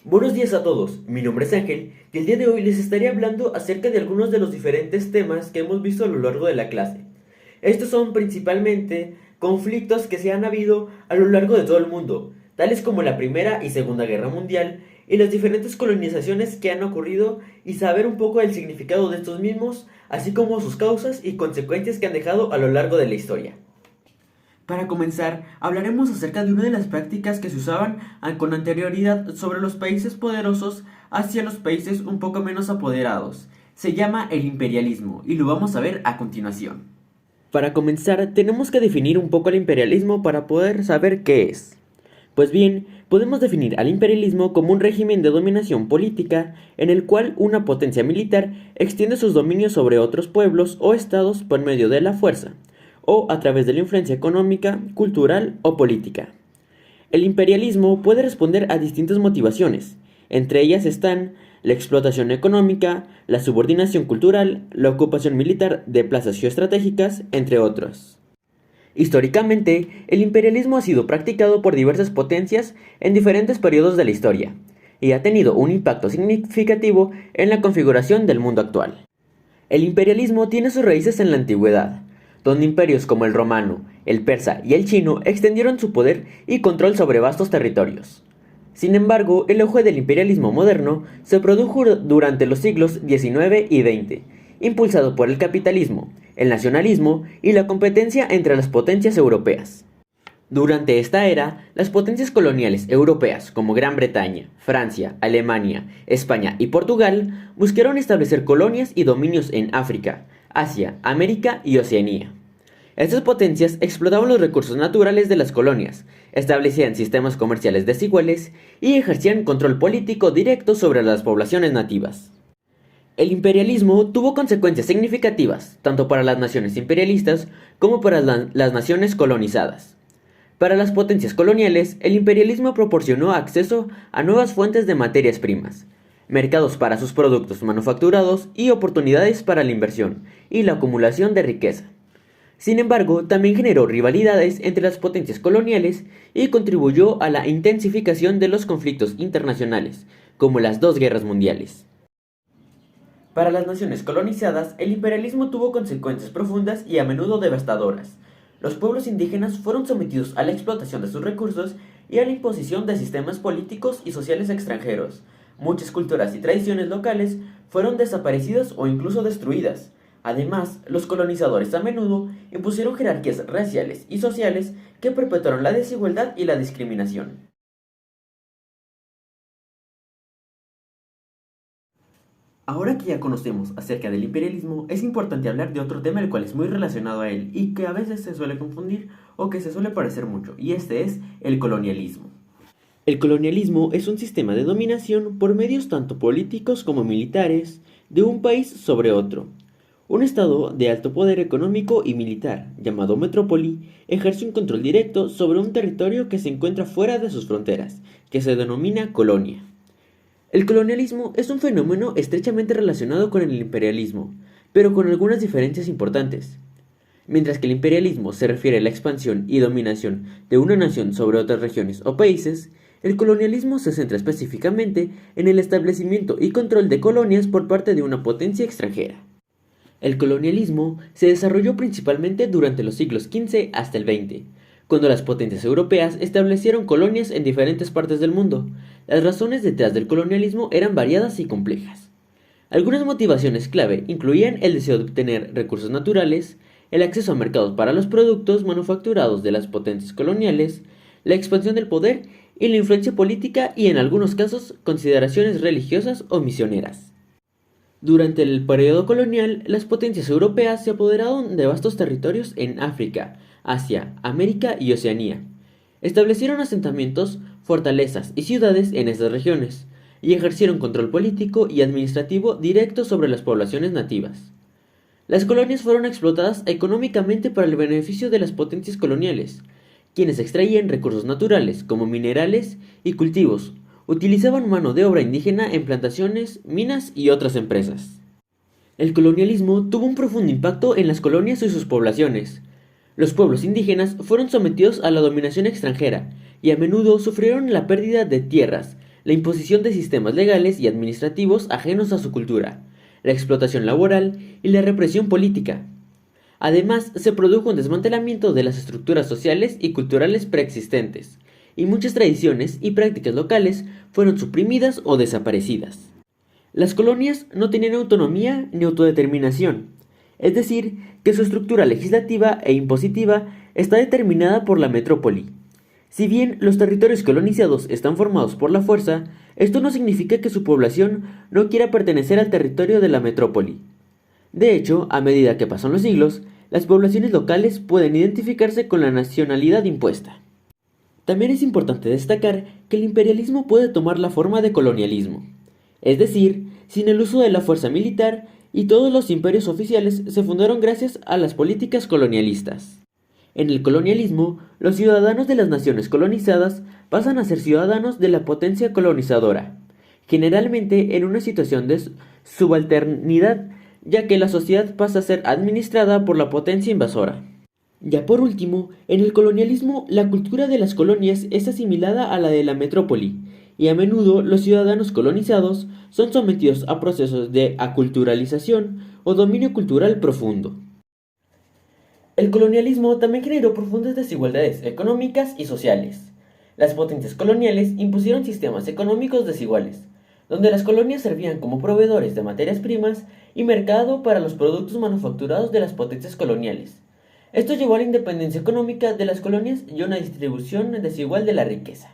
Buenos días a todos, mi nombre es Ángel y el día de hoy les estaré hablando acerca de algunos de los diferentes temas que hemos visto a lo largo de la clase. Estos son principalmente conflictos que se han habido a lo largo de todo el mundo, tales como la Primera y Segunda Guerra Mundial y las diferentes colonizaciones que han ocurrido y saber un poco del significado de estos mismos, así como sus causas y consecuencias que han dejado a lo largo de la historia. Para comenzar, hablaremos acerca de una de las prácticas que se usaban con anterioridad sobre los países poderosos hacia los países un poco menos apoderados. Se llama el imperialismo y lo vamos a ver a continuación. Para comenzar, tenemos que definir un poco el imperialismo para poder saber qué es. Pues bien, podemos definir al imperialismo como un régimen de dominación política en el cual una potencia militar extiende sus dominios sobre otros pueblos o estados por medio de la fuerza, o a través de la influencia económica, cultural o política. El imperialismo puede responder a distintas motivaciones, entre ellas están la explotación económica, la subordinación cultural, la ocupación militar de plazas geoestratégicas, entre otros. Históricamente, el imperialismo ha sido practicado por diversas potencias en diferentes periodos de la historia, y ha tenido un impacto significativo en la configuración del mundo actual. El imperialismo tiene sus raíces en la antigüedad, donde imperios como el romano, el persa y el chino extendieron su poder y control sobre vastos territorios. Sin embargo, el auge del imperialismo moderno se produjo durante los siglos XIX y XX, impulsado por el capitalismo, el nacionalismo y la competencia entre las potencias europeas. Durante esta era, las potencias coloniales europeas como Gran Bretaña, Francia, Alemania, España y Portugal buscaron establecer colonias y dominios en África, Asia, América y Oceanía. Estas potencias explotaban los recursos naturales de las colonias, establecían sistemas comerciales desiguales y ejercían control político directo sobre las poblaciones nativas. El imperialismo tuvo consecuencias significativas, tanto para las naciones imperialistas como para las naciones colonizadas. Para las potencias coloniales, el imperialismo proporcionó acceso a nuevas fuentes de materias primas, mercados para sus productos manufacturados y oportunidades para la inversión y la acumulación de riqueza. Sin embargo, también generó rivalidades entre las potencias coloniales y contribuyó a la intensificación de los conflictos internacionales, como las dos guerras mundiales. Para las naciones colonizadas, el imperialismo tuvo consecuencias profundas y a menudo devastadoras. Los pueblos indígenas fueron sometidos a la explotación de sus recursos y a la imposición de sistemas políticos y sociales extranjeros. Muchas culturas y tradiciones locales fueron desaparecidas o incluso destruidas. Además, los colonizadores a menudo impusieron jerarquías raciales y sociales que perpetuaron la desigualdad y la discriminación. Ahora que ya conocemos acerca del imperialismo, es importante hablar de otro tema el cual es muy relacionado a él y que a veces se suele confundir o que se suele parecer mucho, y este es el colonialismo. El colonialismo es un sistema de dominación por medios tanto políticos como militares de un país sobre otro. Un estado de alto poder económico y militar, llamado metrópoli, ejerce un control directo sobre un territorio que se encuentra fuera de sus fronteras, que se denomina colonia. El colonialismo es un fenómeno estrechamente relacionado con el imperialismo, pero con algunas diferencias importantes. Mientras que el imperialismo se refiere a la expansión y dominación de una nación sobre otras regiones o países, el colonialismo se centra específicamente en el establecimiento y control de colonias por parte de una potencia extranjera. El colonialismo se desarrolló principalmente durante los siglos XV hasta el XX, cuando las potencias europeas establecieron colonias en diferentes partes del mundo. Las razones detrás del colonialismo eran variadas y complejas. Algunas motivaciones clave incluían el deseo de obtener recursos naturales, el acceso a mercados para los productos manufacturados de las potencias coloniales, la expansión del poder y la influencia política y en algunos casos consideraciones religiosas o misioneras. Durante el periodo colonial, las potencias europeas se apoderaron de vastos territorios en África, Asia, América y Oceanía. Establecieron asentamientos, fortalezas y ciudades en estas regiones, y ejercieron control político y administrativo directo sobre las poblaciones nativas. Las colonias fueron explotadas económicamente para el beneficio de las potencias coloniales, quienes extraían recursos naturales como minerales y cultivos, utilizaban mano de obra indígena en plantaciones, minas y otras empresas. El colonialismo tuvo un profundo impacto en las colonias y sus poblaciones. Los pueblos indígenas fueron sometidos a la dominación extranjera y a menudo sufrieron la pérdida de tierras, la imposición de sistemas legales y administrativos ajenos a su cultura, la explotación laboral y la represión política. Además, se produjo un desmantelamiento de las estructuras sociales y culturales preexistentes, y muchas tradiciones y prácticas locales fueron suprimidas o desaparecidas. Las colonias no tenían autonomía ni autodeterminación, es decir, que su estructura legislativa e impositiva está determinada por la metrópoli. Si bien los territorios colonizados están formados por la fuerza, esto no significa que su población no quiera pertenecer al territorio de la metrópoli. De hecho, a medida que pasan los siglos, las poblaciones locales pueden identificarse con la nacionalidad impuesta. También es importante destacar que el imperialismo puede tomar la forma de colonialismo, es decir, sin el uso de la fuerza militar, y todos los imperios oficiales se fundaron gracias a las políticas colonialistas. En el colonialismo, los ciudadanos de las naciones colonizadas pasan a ser ciudadanos de la potencia colonizadora, generalmente en una situación de subalternidad, ya que la sociedad pasa a ser administrada por la potencia invasora. Ya por último, en el colonialismo, la cultura de las colonias es asimilada a la de la metrópoli, y a menudo los ciudadanos colonizados son sometidos a procesos de aculturalización o dominio cultural profundo. El colonialismo también generó profundas desigualdades económicas y sociales. Las potencias coloniales impusieron sistemas económicos desiguales, donde las colonias servían como proveedores de materias primas y mercado para los productos manufacturados de las potencias coloniales. Esto llevó a la independencia económica de las colonias y a una distribución desigual de la riqueza.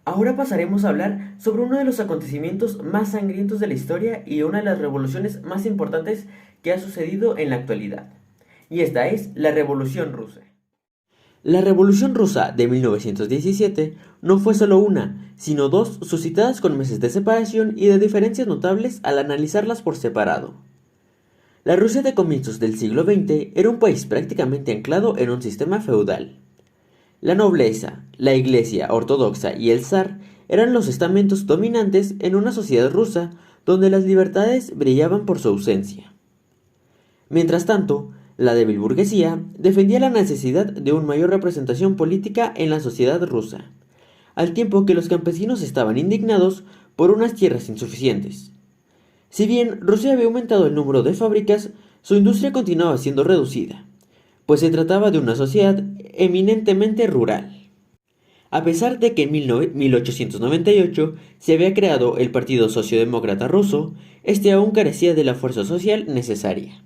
Ahora pasaremos a hablar sobre uno de los acontecimientos más sangrientos de la historia y una de las revoluciones más importantes que ha sucedido en la actualidad. Y esta es la Revolución Rusa. La Revolución Rusa de 1917 no fue solo una, sino dos suscitadas con meses de separación y de diferencias notables al analizarlas por separado. La Rusia de comienzos del siglo XX era un país prácticamente anclado en un sistema feudal. La nobleza, la Iglesia ortodoxa y el zar eran los estamentos dominantes en una sociedad rusa donde las libertades brillaban por su ausencia. Mientras tanto, la débil burguesía defendía la necesidad de una mayor representación política en la sociedad rusa, al tiempo que los campesinos estaban indignados por unas tierras insuficientes. Si bien Rusia había aumentado el número de fábricas, su industria continuaba siendo reducida, pues se trataba de una sociedad eminentemente rural. A pesar de que en 1898 se había creado el Partido Socialdemócrata Ruso, este aún carecía de la fuerza social necesaria.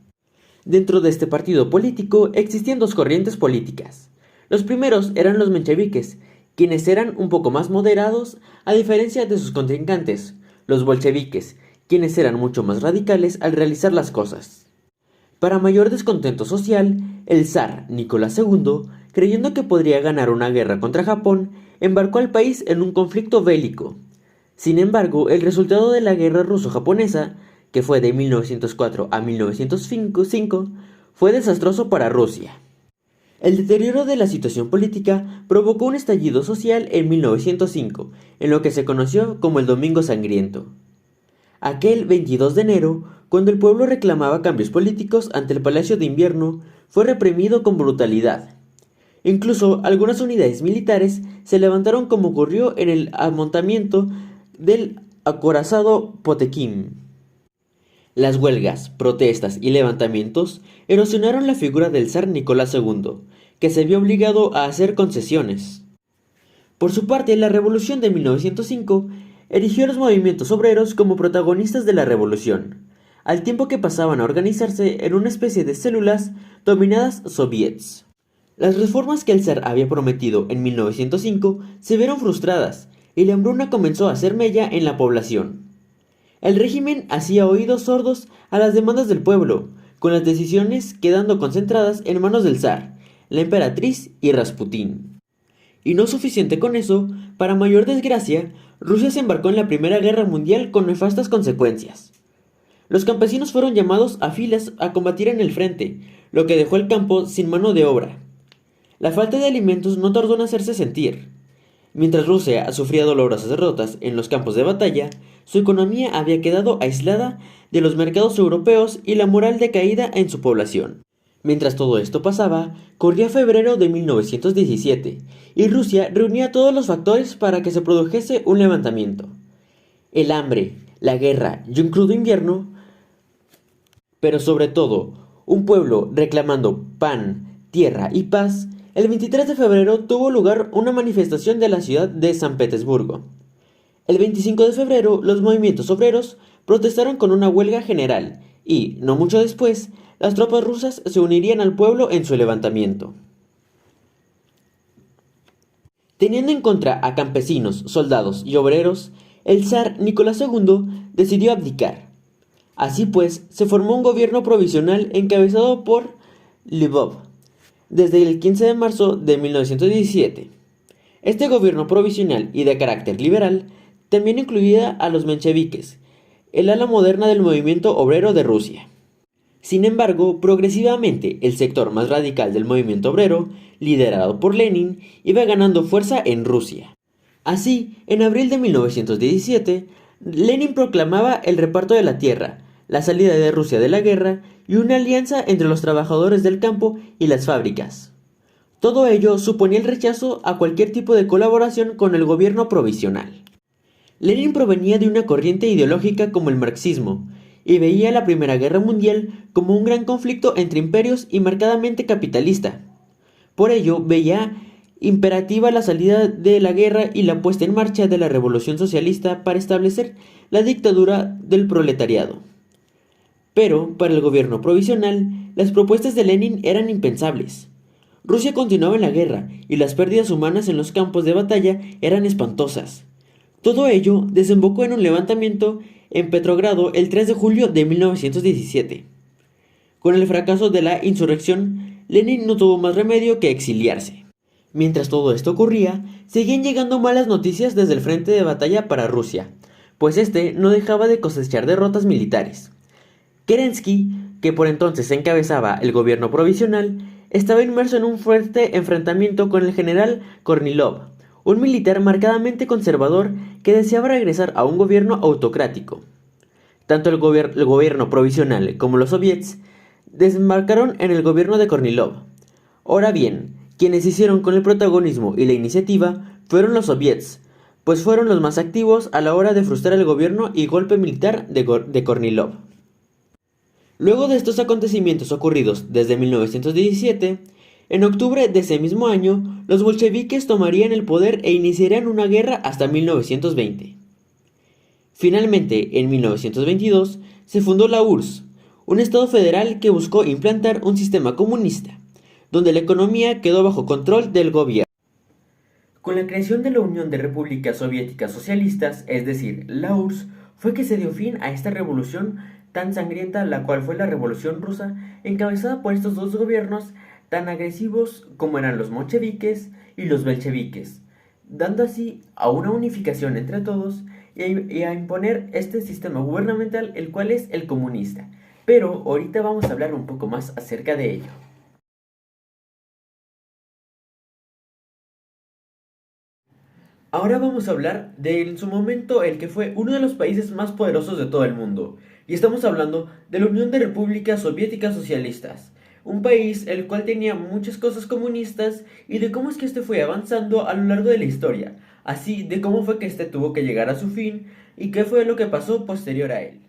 Dentro de este partido político existían dos corrientes políticas. Los primeros eran los mencheviques, quienes eran un poco más moderados a diferencia de sus contrincantes, los bolcheviques, quienes eran mucho más radicales al realizar las cosas. Para mayor descontento social, el zar Nicolás II, creyendo que podría ganar una guerra contra Japón, embarcó al país en un conflicto bélico. Sin embargo, el resultado de la guerra ruso-japonesa, que fue de 1904 a 1905, fue desastroso para Rusia. El deterioro de la situación política provocó un estallido social en 1905, en lo que se conoció como el Domingo Sangriento. Aquel 22 de enero, cuando el pueblo reclamaba cambios políticos ante el Palacio de Invierno, fue reprimido con brutalidad. Incluso algunas unidades militares se levantaron como ocurrió en el amontamiento del acorazado Potemkin. Las huelgas, protestas y levantamientos erosionaron la figura del zar Nicolás II, que se vio obligado a hacer concesiones. Por su parte, la Revolución de 1905 erigió a los movimientos obreros como protagonistas de la revolución, al tiempo que pasaban a organizarse en una especie de células dominadas soviets. Las reformas que el zar había prometido en 1905 se vieron frustradas y la hambruna comenzó a hacer mella en la población. El régimen hacía oídos sordos a las demandas del pueblo, con las decisiones quedando concentradas en manos del zar, la emperatriz y Rasputín. Y no suficiente con eso, para mayor desgracia, Rusia se embarcó en la Primera Guerra Mundial con nefastas consecuencias. Los campesinos fueron llamados a filas a combatir en el frente, lo que dejó el campo sin mano de obra. La falta de alimentos no tardó en hacerse sentir. Mientras Rusia sufría dolorosas derrotas en los campos de batalla, su economía había quedado aislada de los mercados europeos y la moral decaída en su población. Mientras todo esto pasaba, corría febrero de 1917 y Rusia reunía todos los factores para que se produjese un levantamiento. El hambre, la guerra y un crudo invierno, pero sobre todo, un pueblo reclamando pan, tierra y paz. El 23 de febrero tuvo lugar una manifestación de la ciudad de San Petersburgo. El 25 de febrero, los movimientos obreros protestaron con una huelga general y, no mucho después, las tropas rusas se unirían al pueblo en su levantamiento. Teniendo en contra a campesinos, soldados y obreros, el zar Nicolás II decidió abdicar. Así pues, se formó un gobierno provisional encabezado por Lvov desde el 15 de marzo de 1917. Este gobierno provisional y de carácter liberal también incluía a los mencheviques, el ala moderna del movimiento obrero de Rusia. Sin embargo, progresivamente el sector más radical del movimiento obrero, liderado por Lenin, iba ganando fuerza en Rusia. Así, en abril de 1917, Lenin proclamaba el reparto de la tierra, la salida de Rusia de la guerra y una alianza entre los trabajadores del campo y las fábricas. Todo ello suponía el rechazo a cualquier tipo de colaboración con el gobierno provisional. Lenin provenía de una corriente ideológica como el marxismo, y veía la Primera Guerra Mundial como un gran conflicto entre imperios y marcadamente capitalista. Por ello, veía imperativa la salida de la guerra y la puesta en marcha de la revolución socialista para establecer la dictadura del proletariado. Pero, para el gobierno provisional, las propuestas de Lenin eran impensables. Rusia continuaba en la guerra y las pérdidas humanas en los campos de batalla eran espantosas. Todo ello desembocó en un levantamiento en Petrogrado el 3 de julio de 1917. Con el fracaso de la insurrección, Lenin no tuvo más remedio que exiliarse. Mientras todo esto ocurría, seguían llegando malas noticias desde el frente de batalla para Rusia, pues este no dejaba de cosechar derrotas militares. Kerensky, que por entonces encabezaba el gobierno provisional, estaba inmerso en un fuerte enfrentamiento con el general Kornilov, un militar marcadamente conservador que deseaba regresar a un gobierno autocrático. Tanto el gobierno provisional como los soviets desembarcaron en el gobierno de Kornilov. Ahora bien, quienes hicieron con el protagonismo y la iniciativa fueron los soviets, pues fueron los más activos a la hora de frustrar el gobierno y golpe militar de Kornilov. Luego de estos acontecimientos ocurridos desde 1917, en octubre de ese mismo año, los bolcheviques tomarían el poder e iniciarían una guerra hasta 1920. Finalmente, en 1922, se fundó la URSS, un estado federal que buscó implantar un sistema comunista, donde la economía quedó bajo control del gobierno. Con la creación de la Unión de Repúblicas Soviéticas Socialistas, es decir, la URSS, fue que se dio fin a esta revolución tan sangrienta, la cual fue la Revolución Rusa, encabezada por estos dos gobiernos tan agresivos como eran los mencheviques y los bolcheviques, dando así a una unificación entre todos y a imponer este sistema gubernamental, el cual es el comunista. Pero ahorita vamos a hablar un poco más acerca de ello. Ahora vamos a hablar de en su momento el que fue uno de los países más poderosos de todo el mundo, y estamos hablando de la Unión de Repúblicas Soviéticas Socialistas, un país el cual tenía muchas cosas comunistas y de cómo es que este fue avanzando a lo largo de la historia, así de cómo fue que este tuvo que llegar a su fin y qué fue lo que pasó posterior a él.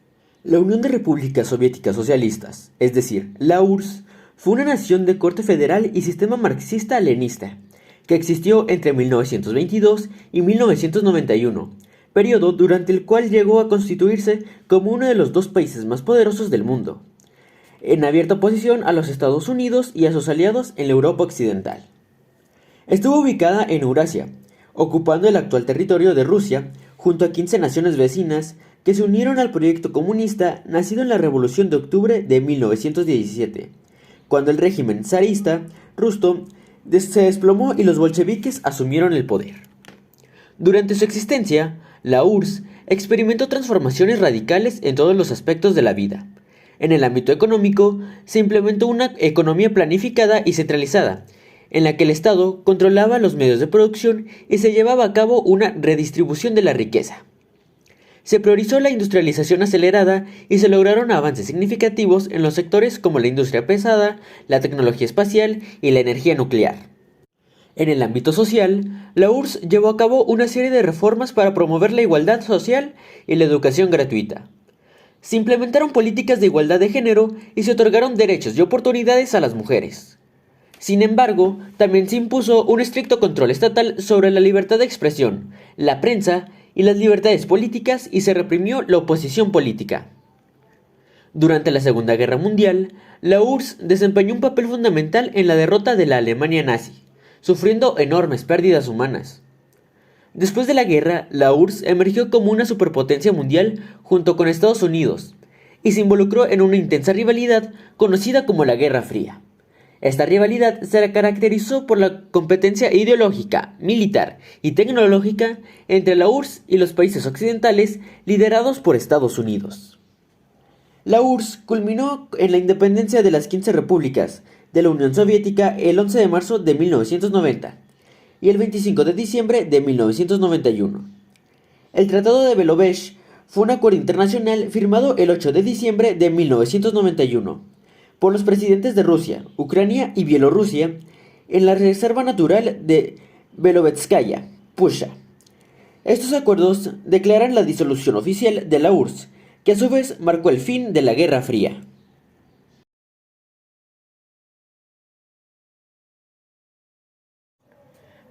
La Unión de Repúblicas Soviéticas Socialistas, es decir, la URSS, fue una nación de corte federal y sistema marxista-leninista, que existió entre 1922 y 1991, periodo durante el cual llegó a constituirse como uno de los dos países más poderosos del mundo, en abierta oposición a los Estados Unidos y a sus aliados en la Europa Occidental. Estuvo ubicada en Eurasia, ocupando el actual territorio de Rusia, junto a 15 naciones vecinas que se unieron al proyecto comunista nacido en la Revolución de Octubre de 1917, cuando el régimen zarista ruso se desplomó y los bolcheviques asumieron el poder. Durante su existencia, la URSS experimentó transformaciones radicales en todos los aspectos de la vida. En el ámbito económico, se implementó una economía planificada y centralizada, en la que el Estado controlaba los medios de producción y se llevaba a cabo una redistribución de la riqueza. Se priorizó la industrialización acelerada y se lograron avances significativos en los sectores como la industria pesada, la tecnología espacial y la energía nuclear. En el ámbito social, la URSS llevó a cabo una serie de reformas para promover la igualdad social y la educación gratuita. Se implementaron políticas de igualdad de género y se otorgaron derechos y oportunidades a las mujeres. Sin embargo, también se impuso un estricto control estatal sobre la libertad de expresión, la prensa y las libertades políticas y se reprimió la oposición política. Durante la Segunda Guerra Mundial, la URSS desempeñó un papel fundamental en la derrota de la Alemania nazi, sufriendo enormes pérdidas humanas. Después de la guerra, la URSS emergió como una superpotencia mundial junto con Estados Unidos y se involucró en una intensa rivalidad conocida como la Guerra Fría. Esta rivalidad se caracterizó por la competencia ideológica, militar y tecnológica entre la URSS y los países occidentales liderados por Estados Unidos. La URSS culminó en la independencia de las 15 repúblicas de la Unión Soviética el 11 de marzo de 1990 y el 25 de diciembre de 1991. El Tratado de Belovech fue un acuerdo internacional firmado el 8 de diciembre de 1991 por los presidentes de Rusia, Ucrania y Bielorrusia en la Reserva Natural de Belovetskaya, Pusha. Estos acuerdos declaran la disolución oficial de la URSS, que a su vez marcó el fin de la Guerra Fría.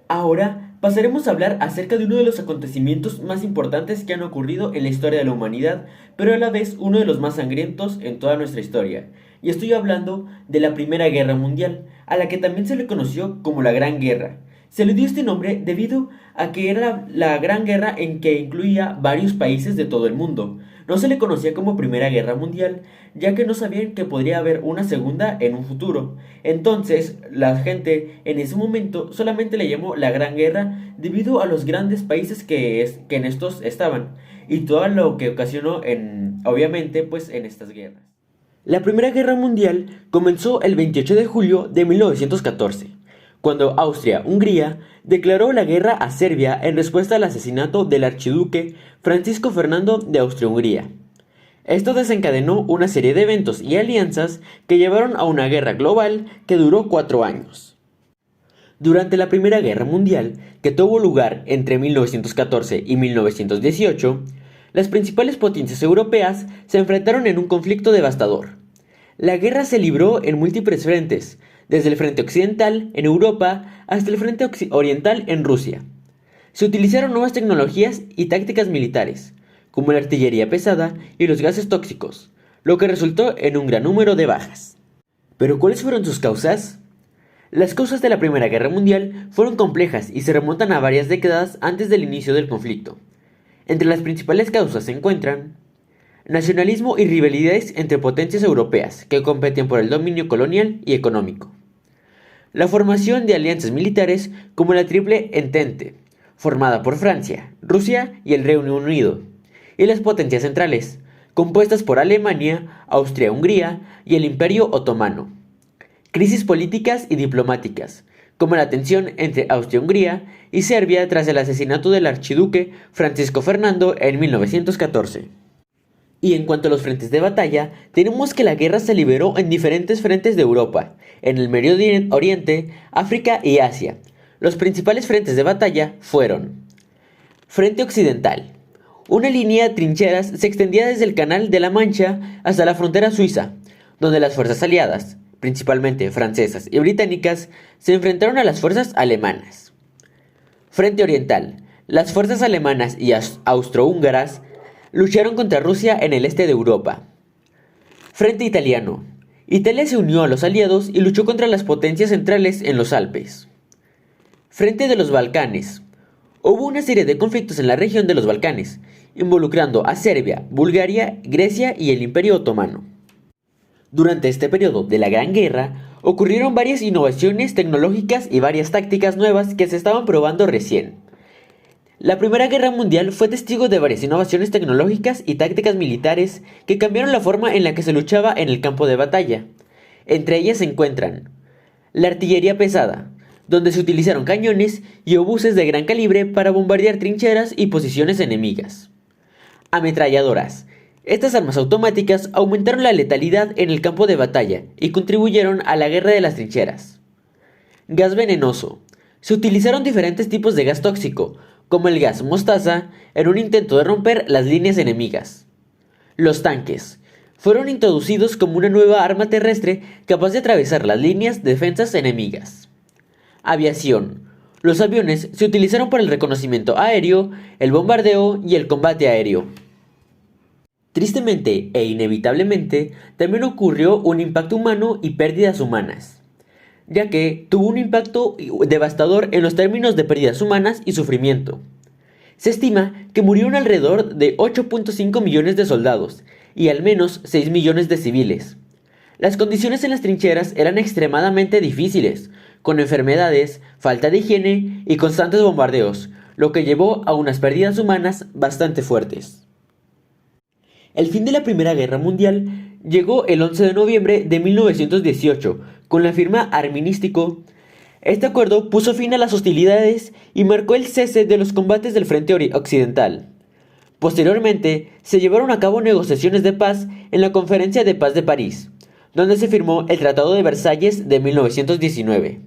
Ahora pasaremos a hablar acerca de uno de los acontecimientos más importantes que han ocurrido en la historia de la humanidad, pero a la vez uno de los más sangrientos en toda nuestra historia. Y estoy hablando de la Primera Guerra Mundial, a la que también se le conoció como la Gran Guerra. Se le dio este nombre debido a que era la Gran Guerra en que incluía varios países de todo el mundo. No se le conocía como Primera Guerra Mundial, ya que no sabían que podría haber una segunda en un futuro. Entonces, la gente en ese momento solamente le llamó la Gran Guerra debido a los grandes países que en estos estaban y todo lo que ocasionó obviamente, en estas guerras. La Primera Guerra Mundial comenzó el 28 de julio de 1914, cuando Austria-Hungría declaró la guerra a Serbia en respuesta al asesinato del archiduque Francisco Fernando de Austria-Hungría. Esto desencadenó una serie de eventos y alianzas que llevaron a una guerra global que duró 4 años. Durante la Primera Guerra Mundial, que tuvo lugar entre 1914 y 1918, las principales potencias europeas se enfrentaron en un conflicto devastador. La guerra se libró en múltiples frentes, desde el frente occidental en Europa hasta el frente oriental en Rusia. Se utilizaron nuevas tecnologías y tácticas militares, como la artillería pesada y los gases tóxicos, lo que resultó en un gran número de bajas. ¿Pero cuáles fueron sus causas? Las causas de la Primera Guerra Mundial fueron complejas y se remontan a varias décadas antes del inicio del conflicto. Entre las principales causas se encuentran nacionalismo y rivalidades entre potencias europeas que competían por el dominio colonial y económico. La formación de alianzas militares como la Triple Entente, formada por Francia, Rusia y el Reino Unido, y las potencias centrales, compuestas por Alemania, Austria-Hungría y el Imperio Otomano. Crisis políticas y diplomáticas, como la tensión entre Austria-Hungría y Serbia tras el asesinato del archiduque Francisco Fernando en 1914. Y en cuanto a los frentes de batalla, tenemos que la guerra se liberó en diferentes frentes de Europa, en el Medio Oriente, África y Asia. Los principales frentes de batalla fueron: Frente Occidental. Una línea de trincheras se extendía desde el Canal de la Mancha hasta la frontera suiza, donde las fuerzas aliadas, principalmente francesas y británicas, se enfrentaron a las fuerzas alemanas. Frente Oriental. Las fuerzas alemanas y austrohúngaras lucharon contra Rusia en el este de Europa. Frente Italiano. Italia se unió a los aliados y luchó contra las potencias centrales en los Alpes. Frente de los Balcanes. Hubo una serie de conflictos en la región de los Balcanes, involucrando a Serbia, Bulgaria, Grecia y el Imperio Otomano. Durante este periodo de la Gran Guerra, ocurrieron varias innovaciones tecnológicas y varias tácticas nuevas que se estaban probando recién. La Primera Guerra Mundial fue testigo de varias innovaciones tecnológicas y tácticas militares que cambiaron la forma en la que se luchaba en el campo de batalla. Entre ellas se encuentran la artillería pesada, donde se utilizaron cañones y obuses de gran calibre para bombardear trincheras y posiciones enemigas. Ametralladoras. Estas armas automáticas aumentaron la letalidad en el campo de batalla y contribuyeron a la guerra de las trincheras. Gas venenoso. Se utilizaron diferentes tipos de gas tóxico, como el gas mostaza, en un intento de romper las líneas enemigas. Los tanques. Fueron introducidos como una nueva arma terrestre capaz de atravesar las líneas de defensas enemigas. Aviación. Los aviones se utilizaron para el reconocimiento aéreo, el bombardeo y el combate aéreo. Tristemente e inevitablemente, también ocurrió un impacto humano y pérdidas humanas, ya que tuvo un impacto devastador en los términos de pérdidas humanas y sufrimiento. Se estima que murieron alrededor de 8.5 millones de soldados y al menos 6 millones de civiles. Las condiciones en las trincheras eran extremadamente difíciles, con enfermedades, falta de higiene y constantes bombardeos, lo que llevó a unas pérdidas humanas bastante fuertes. El fin de la Primera Guerra Mundial llegó el 11 de noviembre de 1918 con la firma armisticio. Este acuerdo puso fin a las hostilidades y marcó el cese de los combates del frente occidental. Posteriormente, se llevaron a cabo negociaciones de paz en la Conferencia de Paz de París, donde se firmó el Tratado de Versalles de 1919.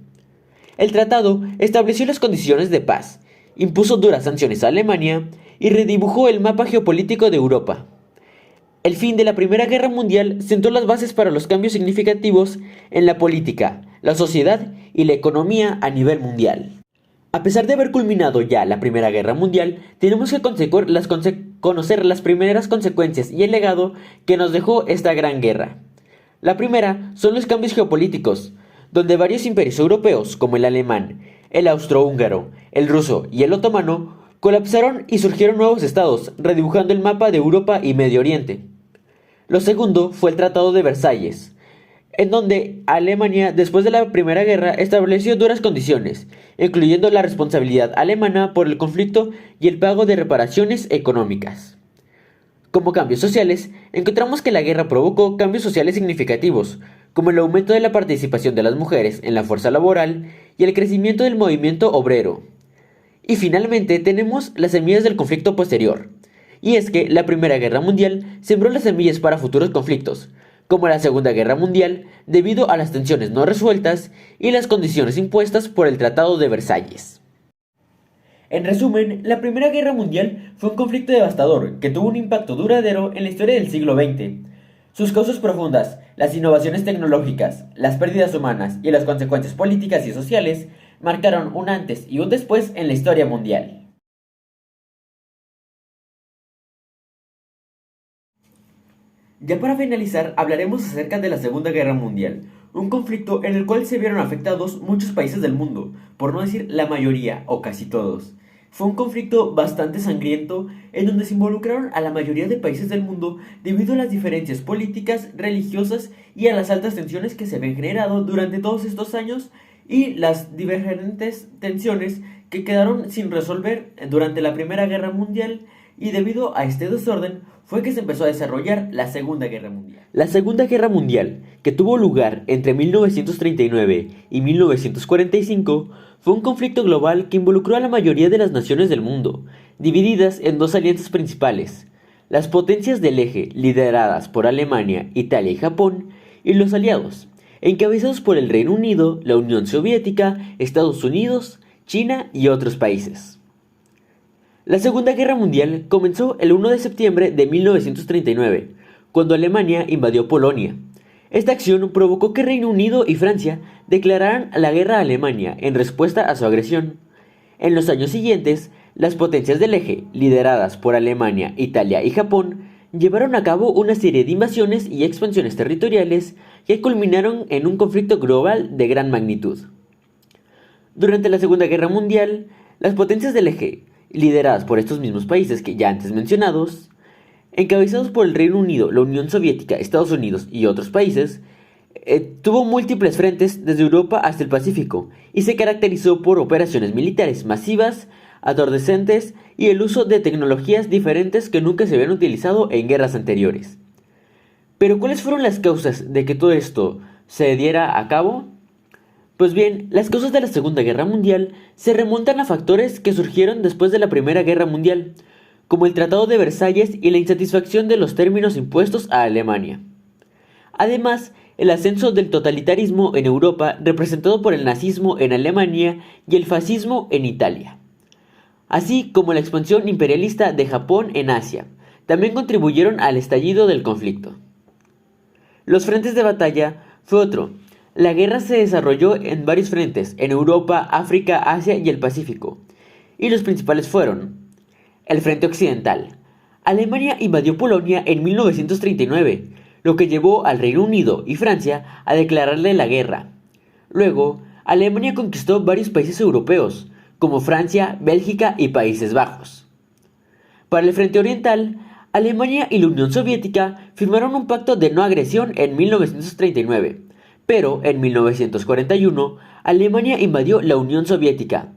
El tratado estableció las condiciones de paz, impuso duras sanciones a Alemania y redibujó el mapa geopolítico de Europa. El fin de la Primera Guerra Mundial sentó las bases para los cambios significativos en la política, la sociedad y la economía a nivel mundial. A pesar de haber culminado ya la Primera Guerra Mundial, tenemos que conocer las primeras consecuencias y el legado que nos dejó esta gran guerra. La primera son los cambios geopolíticos, donde varios imperios europeos como el alemán, el austrohúngaro, el ruso y el otomano colapsaron y surgieron nuevos estados, redibujando el mapa de Europa y Medio Oriente. Lo segundo fue el Tratado de Versalles, en donde Alemania, después de la Primera Guerra, estableció duras condiciones, incluyendo la responsabilidad alemana por el conflicto y el pago de reparaciones económicas. Como cambios sociales, encontramos que la guerra provocó cambios sociales significativos, como el aumento de la participación de las mujeres en la fuerza laboral y el crecimiento del movimiento obrero. Y finalmente tenemos las semillas del conflicto posterior. Y es que la Primera Guerra Mundial sembró las semillas para futuros conflictos, como la Segunda Guerra Mundial, debido a las tensiones no resueltas y las condiciones impuestas por el Tratado de Versalles. En resumen, la Primera Guerra Mundial fue un conflicto devastador que tuvo un impacto duradero en la historia del siglo XX. Sus causas profundas, las innovaciones tecnológicas, las pérdidas humanas y las consecuencias políticas y sociales marcaron un antes y un después en la historia mundial. Ya para finalizar, hablaremos acerca de la Segunda Guerra Mundial, un conflicto en el cual se vieron afectados muchos países del mundo, por no decir la mayoría o casi todos. Fue un conflicto bastante sangriento en donde se involucraron a la mayoría de países del mundo debido a las diferencias políticas, religiosas y a las altas tensiones que se habían generado durante todos estos años y las diferentes tensiones que quedaron sin resolver durante la Primera Guerra Mundial, y debido a este desorden fue que se empezó a desarrollar la Segunda Guerra Mundial. La Segunda Guerra Mundial, que tuvo lugar entre 1939 y 1945, fue un conflicto global que involucró a la mayoría de las naciones del mundo, divididas en dos alianzas principales: las potencias del eje, lideradas por Alemania, Italia y Japón, y los aliados, encabezados por el Reino Unido, la Unión Soviética, Estados Unidos, China y otros países. La Segunda Guerra Mundial comenzó el 1 de septiembre de 1939, cuando Alemania invadió Polonia. Esta acción provocó que Reino Unido y Francia declararan la guerra a Alemania en respuesta a su agresión. En los años siguientes, las potencias del eje, lideradas por Alemania, Italia y Japón, llevaron a cabo una serie de invasiones y expansiones territoriales que culminaron en un conflicto global de gran magnitud. Durante la Segunda Guerra Mundial, las potencias del eje, lideradas por estos mismos países que ya antes mencionados, encabezados por el Reino Unido, la Unión Soviética, Estados Unidos y otros países, tuvo múltiples frentes desde Europa hasta el Pacífico y se caracterizó por operaciones militares masivas, atardecientes y el uso de tecnologías diferentes que nunca se habían utilizado en guerras anteriores. Pero ¿cuáles fueron las causas de que todo esto se diera a cabo? Pues bien, las causas de la Segunda Guerra Mundial se remontan a factores que surgieron después de la Primera Guerra Mundial, como el Tratado de Versalles y la insatisfacción de los términos impuestos a Alemania. Además, el ascenso del totalitarismo en Europa, representado por el nazismo en Alemania y el fascismo en Italia, así como la expansión imperialista de Japón en Asia, también contribuyeron al estallido del conflicto. Los frentes de batalla fue otro. La guerra se desarrolló en varios frentes, en Europa, África, Asia y el Pacífico, y los principales fueron: el Frente Occidental. Alemania invadió Polonia en 1939, lo que llevó al Reino Unido y Francia a declararle la guerra. Luego, Alemania conquistó varios países europeos, como Francia, Bélgica y Países Bajos. Para el Frente Oriental, Alemania y la Unión Soviética firmaron un pacto de no agresión en 1939, pero en 1941 Alemania invadió la Unión Soviética,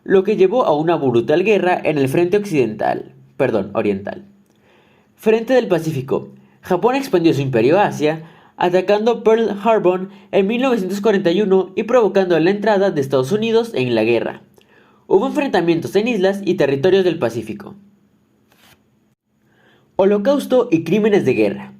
lo que llevó a una brutal guerra en el Frente Oriental. Frente del Pacífico. Japón expandió su imperio a Asia, atacando Pearl Harbor en 1941 y provocando la entrada de Estados Unidos en la guerra. Hubo enfrentamientos en islas y territorios del Pacífico. Holocausto y crímenes de guerra.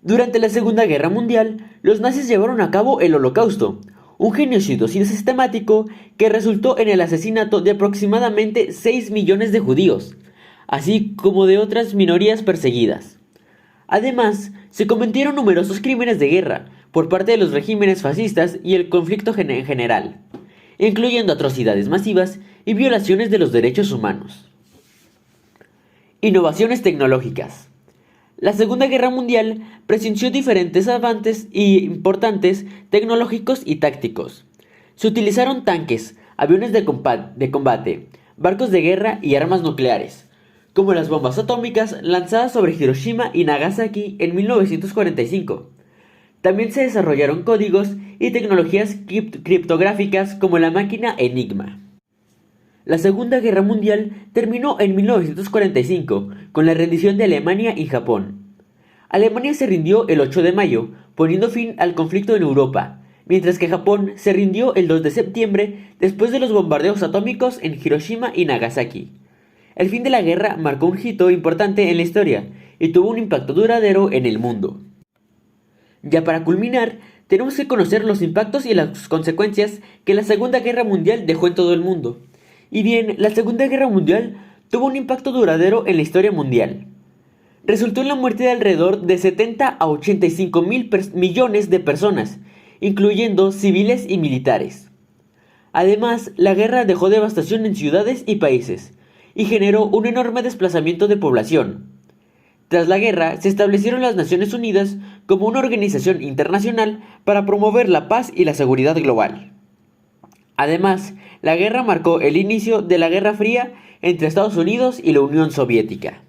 Durante la Segunda Guerra Mundial, los nazis llevaron a cabo el Holocausto, un genocidio sistemático que resultó en el asesinato de aproximadamente 6 millones de judíos, así como de otras minorías perseguidas. Además, se cometieron numerosos crímenes de guerra por parte de los regímenes fascistas y el conflicto en general, incluyendo atrocidades masivas y violaciones de los derechos humanos. Innovaciones tecnológicas. La Segunda Guerra Mundial presenció diferentes avances importantes tecnológicos y tácticos. Se utilizaron tanques, aviones de combate, barcos de guerra y armas nucleares, como las bombas atómicas lanzadas sobre Hiroshima y Nagasaki en 1945. También se desarrollaron códigos y tecnologías criptográficas como la máquina Enigma. La Segunda Guerra Mundial terminó en 1945 con la rendición de Alemania y Japón. Alemania se rindió el 8 de mayo, poniendo fin al conflicto en Europa, mientras que Japón se rindió el 2 de septiembre después de los bombardeos atómicos en Hiroshima y Nagasaki. El fin de la guerra marcó un hito importante en la historia y tuvo un impacto duradero en el mundo. Ya para culminar, tenemos que conocer los impactos y las consecuencias que la Segunda Guerra Mundial dejó en todo el mundo. Y bien, la Segunda Guerra Mundial tuvo un impacto duradero en la historia mundial. Resultó en la muerte de alrededor de 70 a 85 millones de personas, incluyendo civiles y militares. Además, la guerra dejó devastación en ciudades y países, y generó un enorme desplazamiento de población. Tras la guerra, se establecieron las Naciones Unidas como una organización internacional para promover la paz y la seguridad global. Además, la guerra marcó el inicio de la Guerra Fría entre Estados Unidos y la Unión Soviética.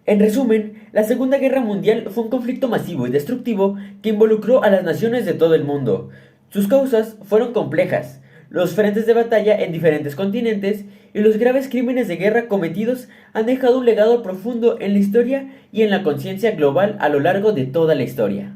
En resumen, la Segunda Guerra Mundial fue un conflicto masivo y destructivo que involucró a las naciones de todo el mundo. Sus causas fueron complejas, los frentes de batalla en diferentes continentes y los graves crímenes de guerra cometidos han dejado un legado profundo en la historia y en la conciencia global a lo largo de toda la historia.